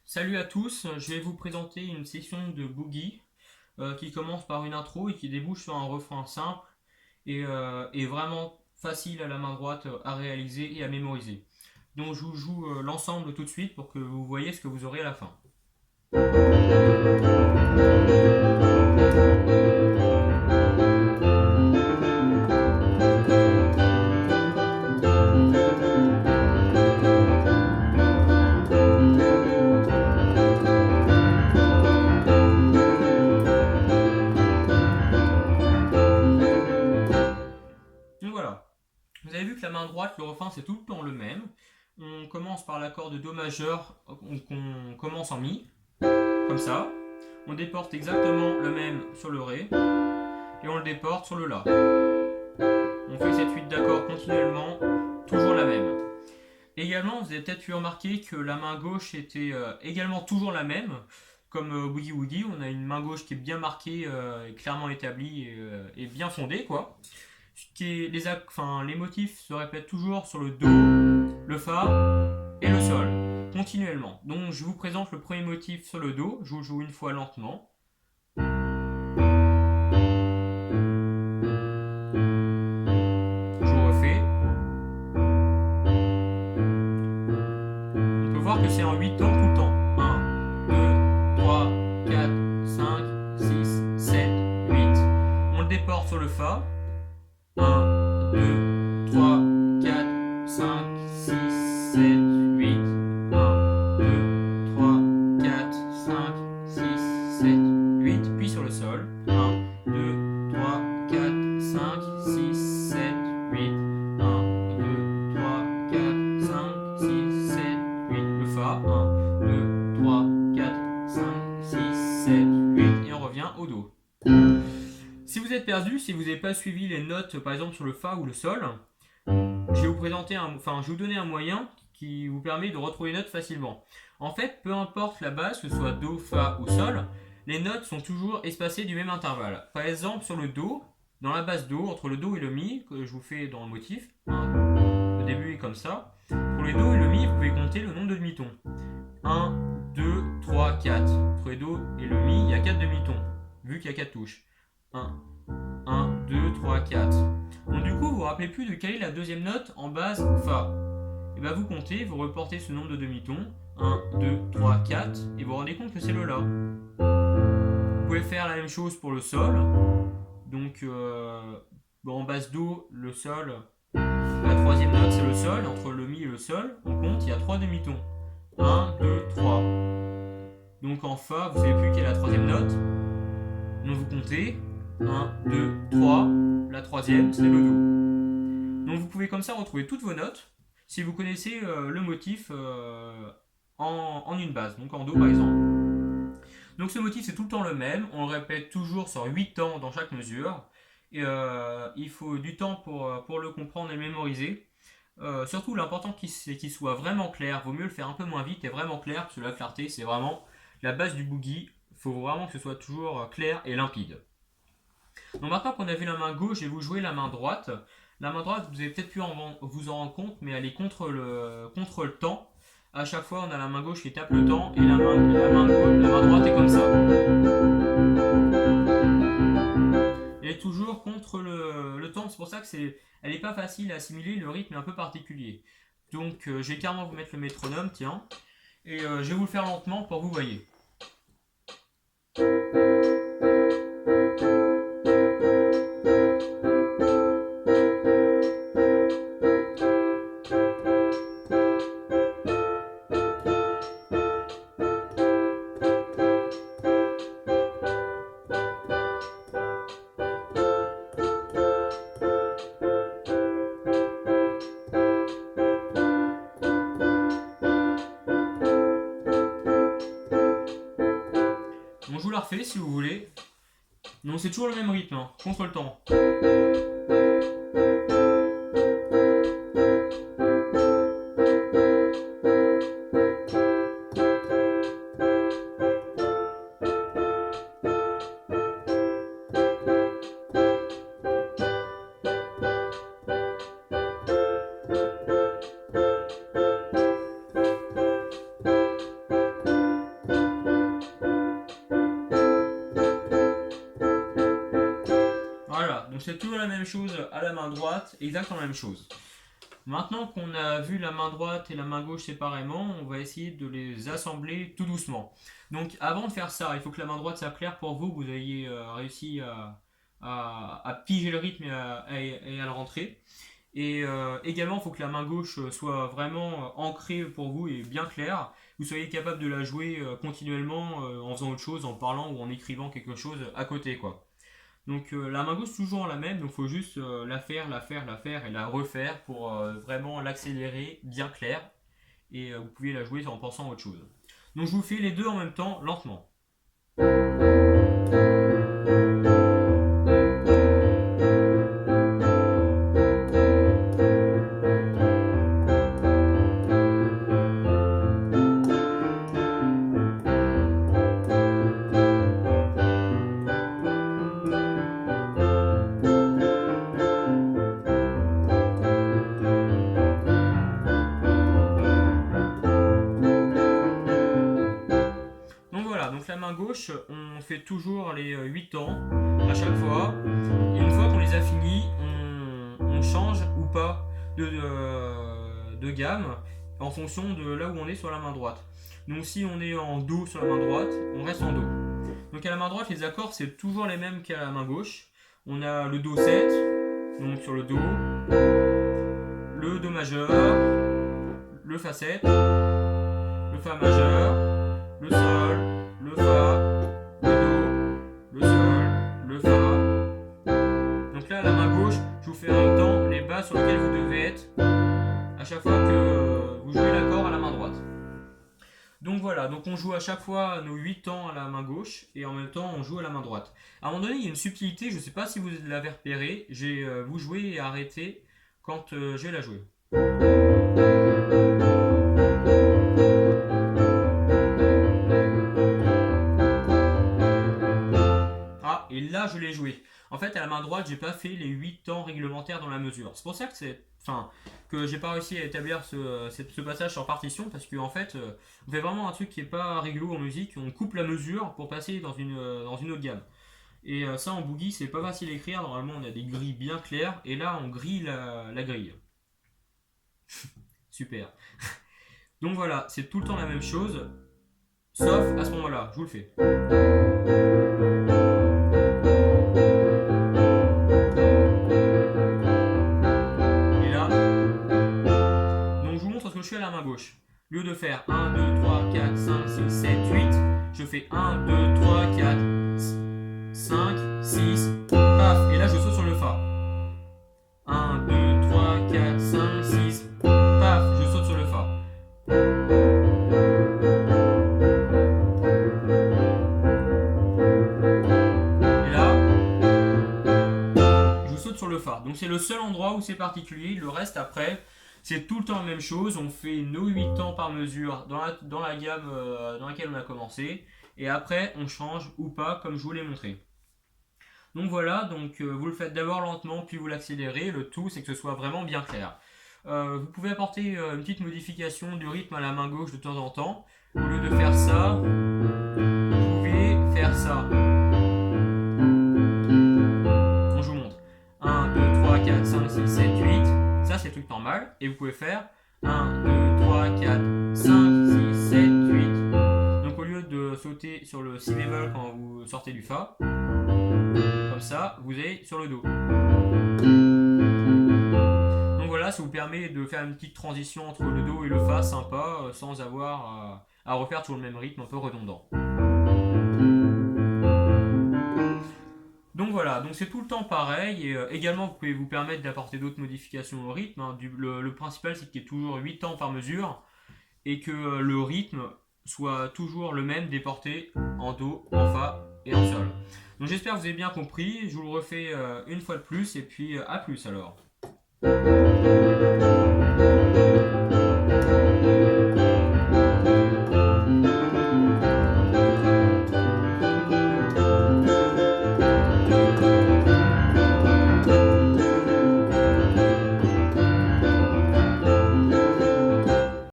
Salut à tous, je vais vous présenter une section de boogie qui commence par une intro et qui débouche sur un refrain simple et vraiment facile à la main droite à réaliser et à mémoriser. Donc je vous joue l'ensemble tout de suite pour que vous voyez ce que vous aurez à la fin. Donc voilà, vous avez vu que la main droite, le refrain c'est tout le temps le même. On commence par l'accord de Do majeur qu'on commence en Mi, comme ça. On déporte exactement le même sur le Ré et on le déporte sur le La. On fait cette suite d'accords continuellement, toujours la même. Également, vous avez peut-être pu remarquer que la main gauche était également toujours la même. Comme Boogie Woogie, on a une main gauche qui est bien marquée, clairement établie et bien fondée, quoi. Les motifs se répètent toujours sur le Do, le Fa et le Sol, continuellement. Donc je vous présente le premier motif sur le Do, je vous le joue une fois lentement. Je vous refais. On peut voir que c'est en 8 temps tout le temps. 1, 2, 3, 4, 5, 6, 7, 8. On le déporte sur le Fa. 1, 2, 3, 4, 5, 6, 7, 8. 1, 2, 3, 4, 5, 6, 7, 8. Puis sur le Sol. 1, 2, 3, 4, 5, 6, 7, 8. 1, 2, 3, 4, 5, 6, 7, 8. Le Fa. 1, 2, 3, 4, 5, 6, 7, 8. Et on revient au Do. Si vous êtes perdu, si vous n'avez pas suivi les notes par exemple sur le Fa ou le Sol, je vais vous donner un moyen qui vous permet de retrouver les notes facilement. En fait, peu importe la base, que ce soit Do, Fa ou Sol, les notes sont toujours espacées du même intervalle. Par exemple, sur le Do, dans la base Do, entre le Do et le Mi, que je vous fais dans le motif, le début est comme ça. Pour les Do et le Mi, vous pouvez compter le nombre de demi-tons. 1, 2, 3, 4. Entre le Do et le Mi, il y a 4 demi-tons, vu qu'il y a 4 touches. 1, 2, 3, 4. Donc du coup, vous vous rappelez plus de quelle est la deuxième note en base Fa. Et bien vous comptez, vous reportez ce nombre de demi-tons. 1, 2, 3, 4. Et vous vous rendez compte que c'est le La. Vous pouvez faire la même chose pour le Sol. Donc en base Do, le Sol, la troisième note c'est le Sol. Entre le Mi et le Sol, on compte, il y a 3 demi-tons. 1, 2, 3. Donc en Fa, vous ne savez plus quelle est la troisième note. Donc vous comptez 1, 2, 3. La troisième, c'est le Do. Donc vous pouvez comme ça retrouver toutes vos notes si vous connaissez le motif en une base, donc en Do par exemple. Donc ce motif c'est tout le temps le même, on le répète toujours sur 8 temps dans chaque mesure. Et il faut du temps pour le comprendre et le mémoriser. Surtout l'important c'est qu'il soit vraiment clair, vaut mieux le faire un peu moins vite et vraiment clair, parce que la clarté c'est vraiment la base du boogie, il faut vraiment que ce soit toujours clair et limpide. Donc maintenant qu'on a vu la main gauche, je vais vous jouer la main droite. La main droite, vous avez peut-être pu vous en rendre compte, mais elle est contre le temps. À chaque fois, on a la main gauche qui tape le temps et la main droite est comme ça. Elle est toujours contre le temps, c'est pour ça que elle n'est pas facile à assimiler, le rythme est un peu particulier. Donc je vais carrément vous mettre le métronome, tiens, et je vais vous le faire lentement pour que vous voyez. Donc je vous la refais si vous voulez. Donc c'est toujours le même rythme, hein, contre le temps. c'est toujours la même chose à la main droite, exactement la même chose. Maintenant qu'on a vu la main droite et la main gauche séparément, on va essayer de les assembler tout doucement. Donc avant de faire ça, il faut que la main droite soit claire pour vous, que vous ayez réussi à piger le rythme et à le rentrer. Et également, il faut que la main gauche soit vraiment ancrée pour vous et bien claire. Vous soyez capable de la jouer continuellement en faisant autre chose, en parlant ou en écrivant quelque chose à côté, quoi. Donc la main gauche toujours la même, donc il faut juste la faire et la refaire pour vraiment l'accélérer bien clair. Et vous pouvez la jouer en pensant à autre chose. Donc je vous fais les deux en même temps, lentement. Donc voilà, donc la main gauche, on fait toujours les 8 temps à chaque fois. Et une fois qu'on les a finis, on change ou pas de gamme en fonction de là où on est sur la main droite. Donc si on est en Do sur la main droite, on reste en Do. Donc à la main droite, les accords c'est toujours les mêmes qu'à la main gauche. On a le Do 7, donc sur le Do, le Do majeur, le Fa 7, le Fa majeur, le Sol, le Fa, le Do, le Sol, le Fa. Donc là, à la main gauche, je vous fais en même temps les bas sur lesquels vous devez être à chaque fois que vous jouez l'accord à la main droite. Donc voilà, donc on joue à chaque fois nos 8 temps à la main gauche et en même temps on joue à la main droite. À un moment donné, il y a une subtilité, je ne sais pas si vous l'avez repéré, vous jouez et arrêtez quand je vais la jouer. Ah, et là je l'ai joué. En fait, à la main droite, j'ai pas fait les 8 temps réglementaires dans la mesure. C'est pour ça que j'ai pas réussi à établir ce passage sur partition parce qu'en fait, on fait vraiment un truc qui est pas rigolo en musique. On coupe la mesure pour passer dans une autre gamme. Et ça en boogie, c'est pas facile à écrire. Normalement, on a des grilles bien claires et là, on grille la grille. Super. Donc voilà, c'est tout le temps la même chose, sauf à ce moment-là. Je vous le fais. Je fais à la main gauche. Au lieu de faire 1, 2, 3, 4, 5, 6, 7, 8, je fais 1, 2, 3, 4, 5, 6, paf, et là je saute sur le Fa. 1, 2, 3, 4, 5, 6, paf, je saute sur le Fa. Et là, je saute sur le Fa. Donc c'est le seul endroit où c'est particulier, le reste après, c'est tout le temps la même chose, on fait nos 8 temps par mesure dans la gamme dans laquelle on a commencé, et après on change ou pas comme je vous l'ai montré. Donc voilà, donc vous le faites d'abord lentement puis vous l'accélérez, le tout c'est que ce soit vraiment bien clair. Vous pouvez apporter une petite modification du rythme à la main gauche de temps en temps. Au lieu de faire ça, vous pouvez faire ça. Donc je vous montre. 1, 2, 3, 4, 5, 6, 7, 8. Ça c'est le truc normal. Et vous pouvez faire 1, 2, 3, 4, 5, 6, 7, 8. Donc au lieu de sauter sur le si bémol quand vous sortez du Fa, comme ça, vous allez sur le Do. Donc voilà, ça vous permet de faire une petite transition entre le Do et le Fa sympa, sans avoir à refaire toujours le même rythme un peu redondant. Donc voilà, donc c'est tout le temps pareil. Et également, vous pouvez vous permettre d'apporter d'autres modifications au rythme. Hein. Le principal, c'est qu'il y ait toujours 8 temps par mesure et que le rythme soit toujours le même déporté en Do, en Fa et en Sol. Donc j'espère que vous avez bien compris. Je vous le refais une fois de plus et puis à plus alors.